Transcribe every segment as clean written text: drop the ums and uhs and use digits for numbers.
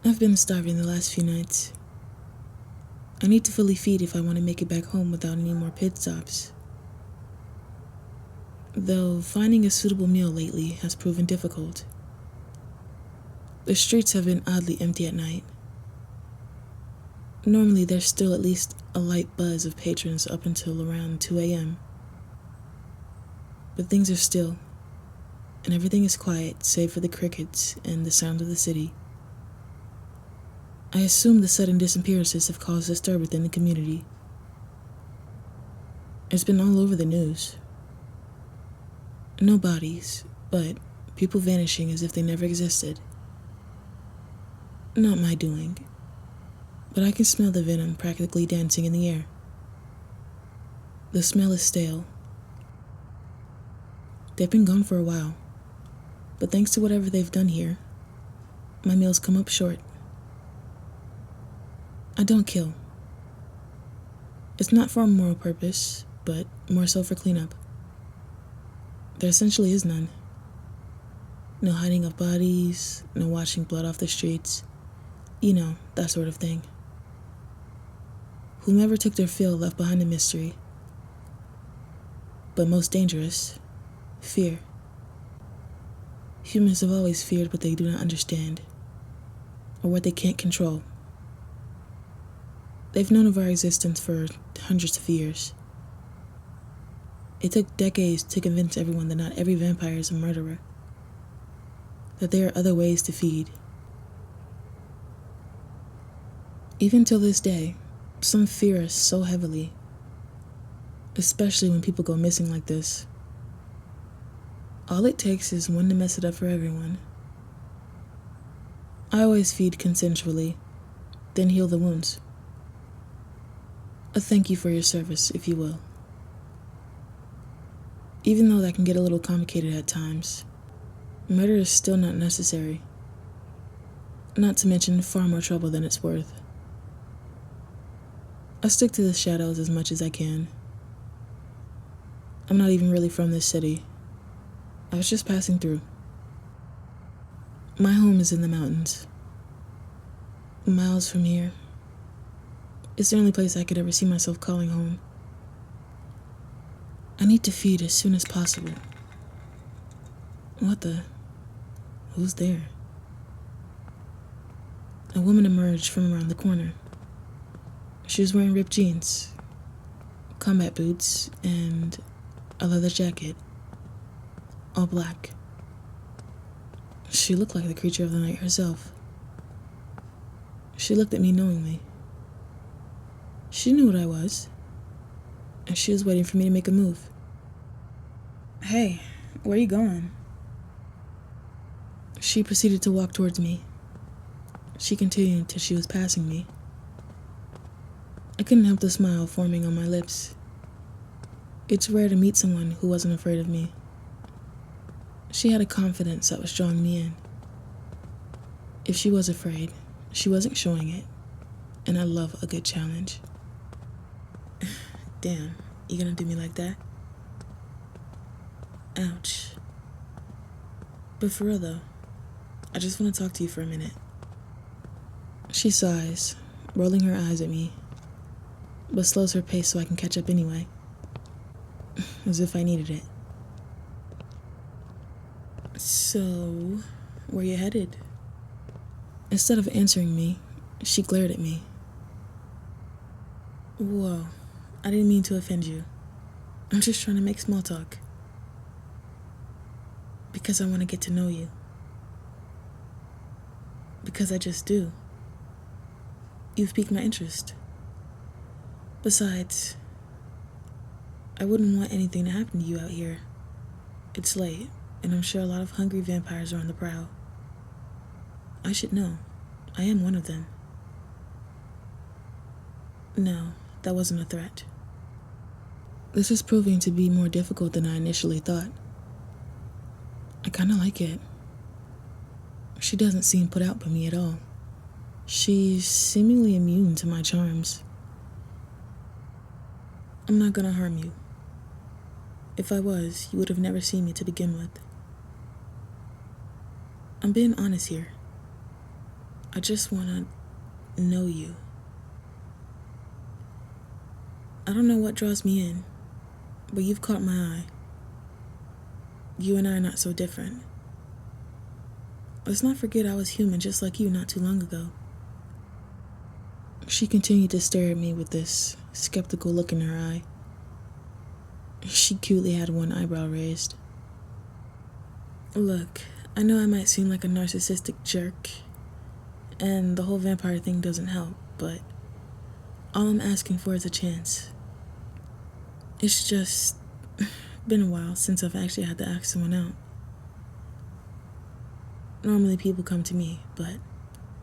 I've been starving the last few nights. I need to fully feed if I want to make it back home without any more pit stops. Though finding a suitable meal lately has proven difficult. The streets have been oddly empty at night. Normally there's still at least a light buzz of patrons up until around 2 a.m. But things are still, and everything is quiet save for the crickets and the sound of the city. I assume the sudden disappearances have caused a stir within the community. It's been all over the news. No bodies, but people vanishing as if they never existed. Not my doing, but I can smell the venom practically dancing in the air. The smell is stale. They've been gone for a while, but thanks to whatever they've done here, my meals come up short. I don't kill. It's not for a moral purpose, but more so for cleanup. There essentially is none. No hiding of bodies, no washing blood off the streets. You know, that sort of thing. Whomever took their fill left behind a mystery. But most dangerous, fear. Humans have always feared what they do not understand, or what they can't control. They've known of our existence for hundreds of years. It took decades to convince everyone that not every vampire is a murderer, that there are other ways to feed. Even till this day, some fear us so heavily, especially when people go missing like this. All it takes is one to mess it up for everyone. I always feed consensually, then heal the wounds. A thank you for your service, if you will. Even though that can get a little complicated at times, murder is still not necessary. Not to mention far more trouble than it's worth. I stick to the shadows as much as I can. I'm not even really from this city. I was just passing through. My home is in the mountains. Miles from here. It's the only place I could ever see myself calling home. I need to feed as soon as possible. What the? Who's there? A woman emerged from around the corner. She was wearing ripped jeans, combat boots, and a leather jacket, all black. She looked like the creature of the night herself. She looked at me knowingly. She knew what I was, and she was waiting for me to make a move. Hey, where are you going? She proceeded to walk towards me. She continued till she was passing me. I couldn't help the smile forming on my lips. It's rare to meet someone who wasn't afraid of me. She had a confidence that was drawing me in. If she was afraid, she wasn't showing it, and I love a good challenge. Damn, you gonna do me like that? Ouch. But for real though, I just want to talk to you for a minute. She sighs, rolling her eyes at me, but slows her pace so I can catch up anyway. As if I needed it. So, where you headed? Instead of answering me, she glared at me. Whoa, I didn't mean to offend you. I'm just trying to make small talk. Because I want to get to know you. Because I just do. You've piqued my interest. Besides, I wouldn't want anything to happen to you out here. It's late, and I'm sure a lot of hungry vampires are on the prowl. I should know. I am one of them. No, that wasn't a threat. This is proving to be more difficult than I initially thought. I kinda like it. She doesn't seem put out by me at all. She's seemingly immune to my charms. I'm not gonna harm you. If I was, you would have never seen me to begin with. I'm being honest here. I just want to know you. I don't know what draws me in, but you've caught my eye. You and I are not so different. Let's not forget I was human just like you not too long ago. She continued to stare at me with this skeptical look in her eye. She cutely had one eyebrow raised. Look, I know I might seem like a narcissistic jerk, and the whole vampire thing doesn't help, but all I'm asking for is a chance. It's just been a while since I've actually had to ask someone out. Normally people come to me, but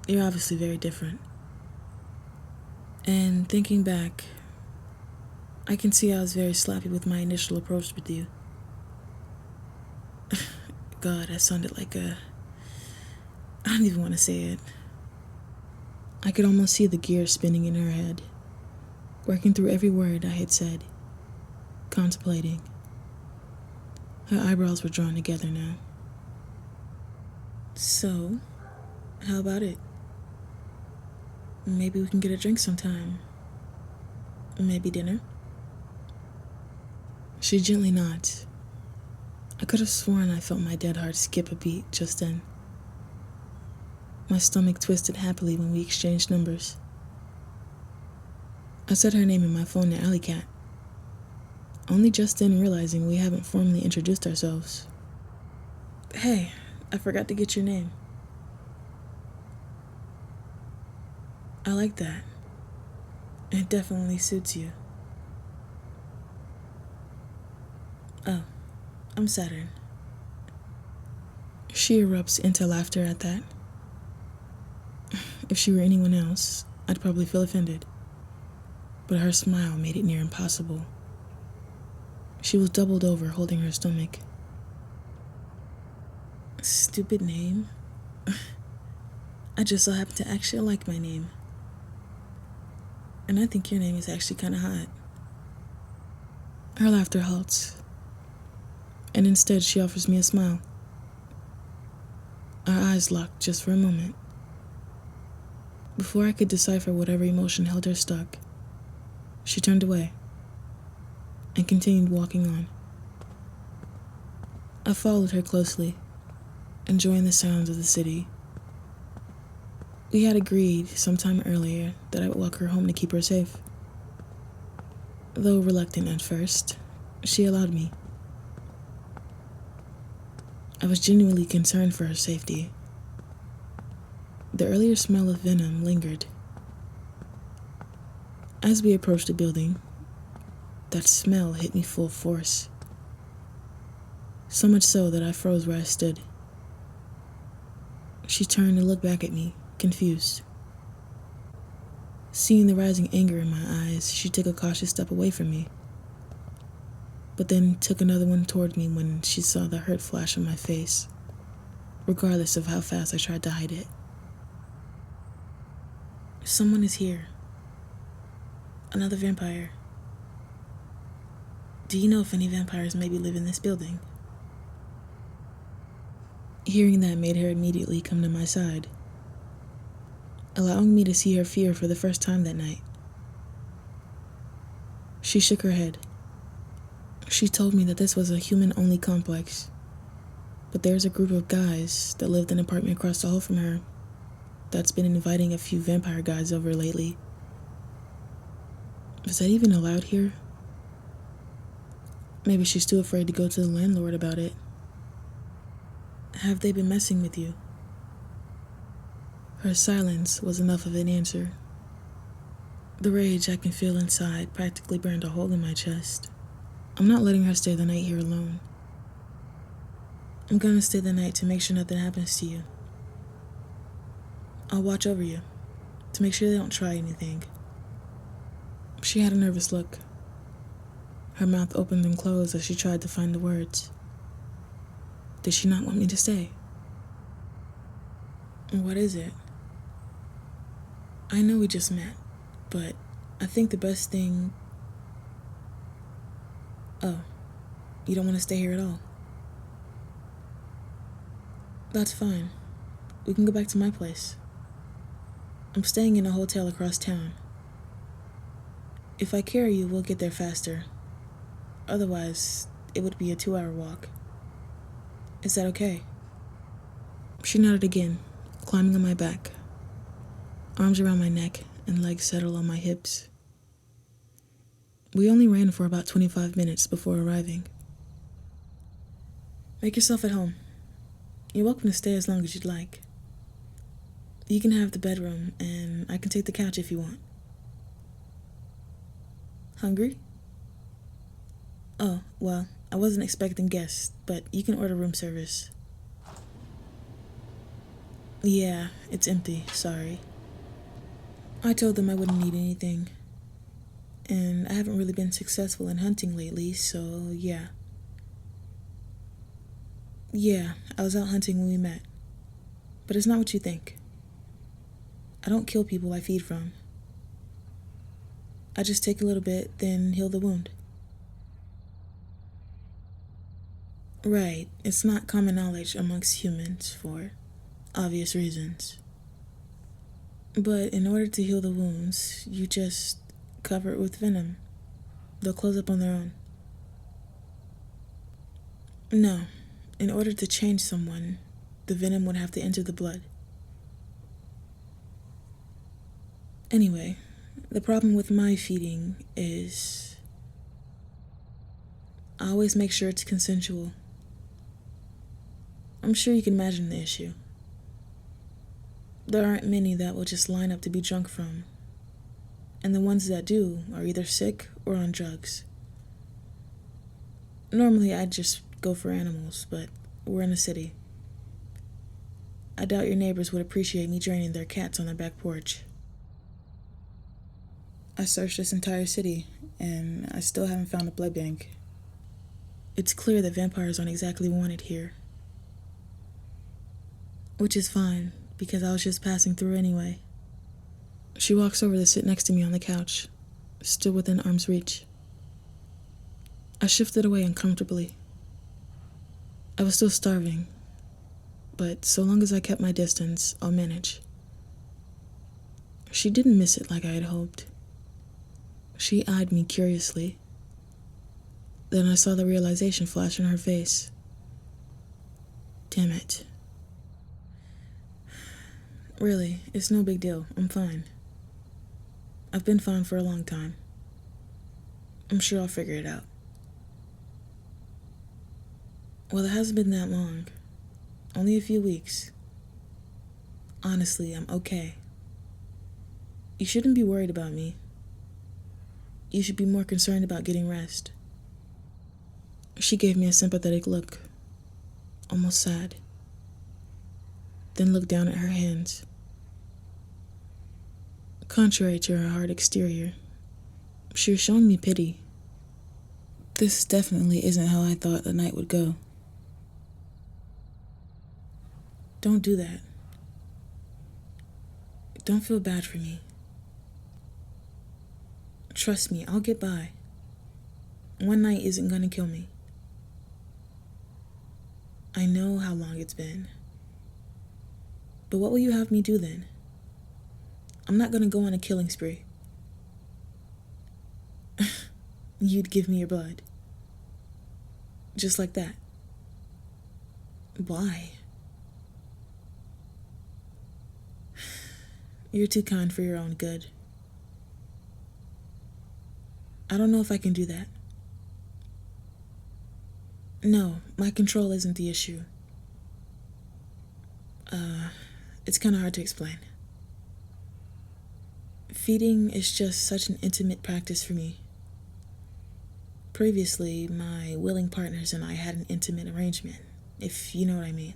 you're obviously very different. And thinking back, I can see I was very sloppy with my initial approach with you. God, I sounded like I don't even want to say it. I could almost see the gears spinning in her head, working through every word I had said, contemplating. Her eyebrows were drawn together now. So, how about it? Maybe we can get a drink sometime. Maybe dinner. She gently nods. I could have sworn I felt my dead heart skip a beat just then. My stomach twisted happily when we exchanged numbers. I said her name in my phone to Alley Cat, only just then realizing we haven't formally introduced ourselves. Hey, I forgot to get your name. I like that. It definitely suits you. Oh, I'm Saturn. She erupts into laughter at that. If she were anyone else, I'd probably feel offended. But her smile made it near impossible. She was doubled over, holding her stomach. Stupid name. I just so happen to actually like my name. And I think your name is actually kind of hot. Her laughter halts, and instead she offers me a smile. Our eyes locked just for a moment. Before I could decipher whatever emotion held her stuck, she turned away and continued walking on. I followed her closely, enjoying the sounds of the city. We had agreed sometime earlier that I would walk her home to keep her safe. Though reluctant at first, she allowed me. I was genuinely concerned for her safety. The earlier smell of venom lingered. As we approached the building, that smell hit me full force. So much so that I froze where I stood. She turned and looked back at me, confused. Seeing the rising anger in my eyes, she took a cautious step away from me, but then took another one toward me when she saw the hurt flash on my face, regardless of how fast I tried to hide it. Someone is here. Another vampire. Do you know if any vampires maybe live in this building? Hearing that made her immediately come to my side, allowing me to see her fear for the first time that night. She shook her head. She told me that this was a human-only complex, but there's a group of guys that lived in an apartment across the hall from her that's been inviting a few vampire guys over lately. Is that even allowed here? Maybe she's too afraid to go to the landlord about it. Have they been messing with you? Her silence was enough of an answer. The rage I can feel inside practically burned a hole in my chest. I'm not letting her stay the night here alone. I'm gonna stay the night to make sure nothing happens to you. I'll watch over you, to make sure they don't try anything. She had a nervous look. Her mouth opened and closed as she tried to find the words. Did she not want me to stay? What is it? I know we just met, but I think the best thing... Oh, you don't want to stay here at all? That's fine. We can go back to my place. I'm staying in a hotel across town. If I carry you, we'll get there faster. Otherwise, it would be a 2-hour walk. Is that okay? She nodded again, climbing on my back. Arms around my neck and legs settle on my hips. We only ran for about 25 minutes before arriving. Make yourself at home. You're welcome to stay as long as you'd like. You can have the bedroom, and I can take the couch if you want. Hungry? Oh, well, I wasn't expecting guests, but you can order room service. Yeah, it's empty, sorry. I told them I wouldn't need anything. And I haven't really been successful in hunting lately, so yeah. Yeah, I was out hunting when we met. But it's not what you think. I don't kill people I feed from. I just take a little bit, then heal the wound. Right, it's not common knowledge amongst humans for obvious reasons. But in order to heal the wounds, you just cover it with venom. They'll close up on their own. No, in order to change someone, the venom would have to enter the blood. Anyway, the problem with my feeding is I always make sure it's consensual. I'm sure you can imagine the issue. There aren't many that will just line up to be drunk from, and the ones that do are either sick or on drugs. Normally I'd just go for animals, but we're in a city. I doubt your neighbors would appreciate me draining their cats on their back porch. I searched this entire city, and I still haven't found a blood bank. It's clear that vampires aren't exactly wanted here. Which is fine, because I was just passing through anyway. She walks over to sit next to me on the couch, still within arm's reach. I shifted away uncomfortably. I was still starving, but so long as I kept my distance, I'll manage. She didn't miss it like I had hoped. She eyed me curiously. Then I saw the realization flash in her face. Damn it. Really, it's no big deal. I'm fine. I've been fine for a long time. I'm sure I'll figure it out. Well, it hasn't been that long. Only a few weeks. Honestly, I'm okay. You shouldn't be worried about me. You should be more concerned about getting rest. She gave me a sympathetic look, almost sad, then looked down at her hands. Contrary to her hard exterior, she was showing me pity. This definitely isn't how I thought the night would go. Don't do that. Don't feel bad for me. Trust me, I'll get by. One night isn't gonna kill me. I know how long it's been. But what will you have me do then? I'm not gonna go on a killing spree. You'd give me your blood. Just like that. Why? You're too kind for your own good. I don't know if I can do that. No, my control isn't the issue. It's kind of hard to explain. Feeding is just such an intimate practice for me. Previously, my willing partners and I had an intimate arrangement, if you know what I mean.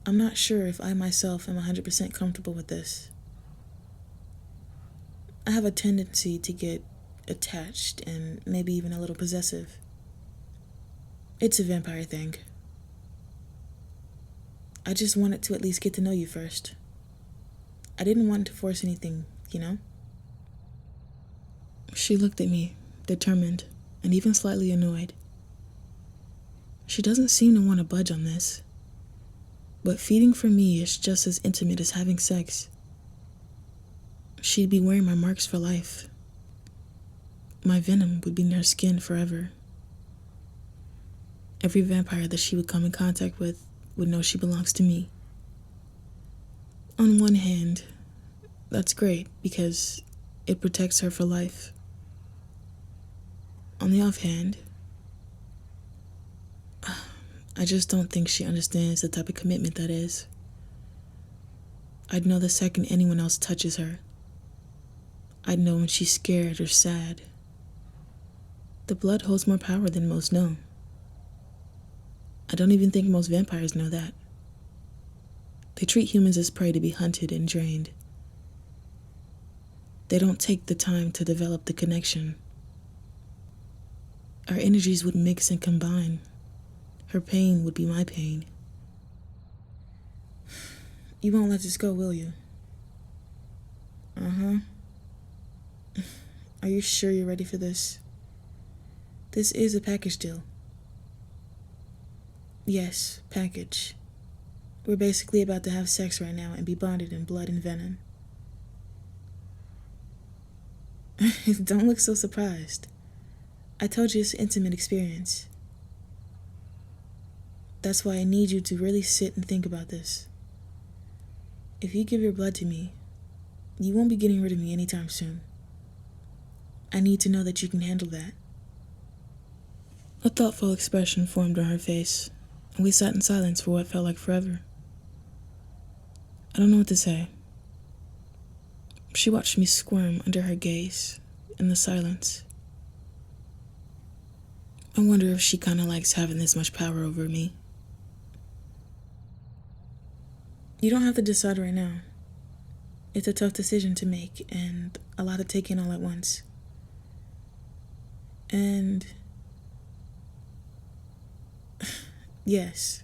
I'm not sure if I myself am 100% comfortable with this. I have a tendency to get attached and maybe even a little possessive. It's a vampire thing. I just wanted to at least get to know you first. I didn't want to force anything, you know? She looked at me, determined, and even slightly annoyed. She doesn't seem to want to budge on this. But feeding for me is just as intimate as having sex. She'd be wearing my marks for life. My venom would be in her skin forever. Every vampire that she would come in contact with would know she belongs to me. On one hand, that's great because it protects her for life. On the offhand, I just don't think she understands the type of commitment that is. I'd know the second anyone else touches her. I'd know when she's scared or sad. The blood holds more power than most know. I don't even think most vampires know that. They treat humans as prey to be hunted and drained. They don't take the time to develop the connection. Our energies would mix and combine. Her pain would be my pain. You won't let this go, will you? Are you sure you're ready for this? This is a package deal. Yes, package. We're basically about to have sex right now and be bonded in blood and venom. Don't look so surprised. I told you it's an intimate experience. That's why I need you to really sit and think about this. If you give your blood to me, you won't be getting rid of me anytime soon. I need to know that you can handle that. A thoughtful expression formed on her face, and we sat in silence for what felt like forever. I don't know what to say. She watched me squirm under her gaze in the silence. I wonder if she kinda likes having this much power over me. You don't have to decide right now. It's a tough decision to make and a lot to take in all at once. And yes,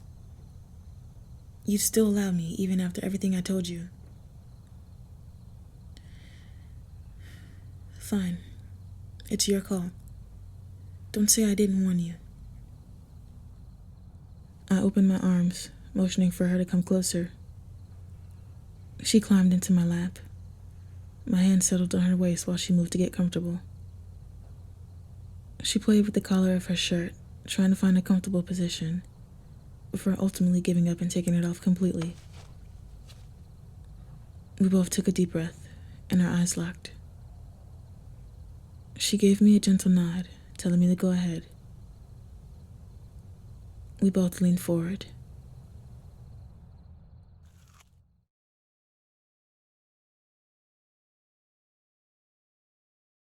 you'd still allow me even after everything I told you. Fine. It's your call. Don't say I didn't warn you. I opened my arms, motioning for her to come closer. She climbed into my lap. My hand settled on her waist while she moved to get comfortable. She played with the collar of her shirt, trying to find a comfortable position, before ultimately giving up and taking it off completely. We both took a deep breath, and our eyes locked. She gave me a gentle nod, telling me to go ahead. We both leaned forward,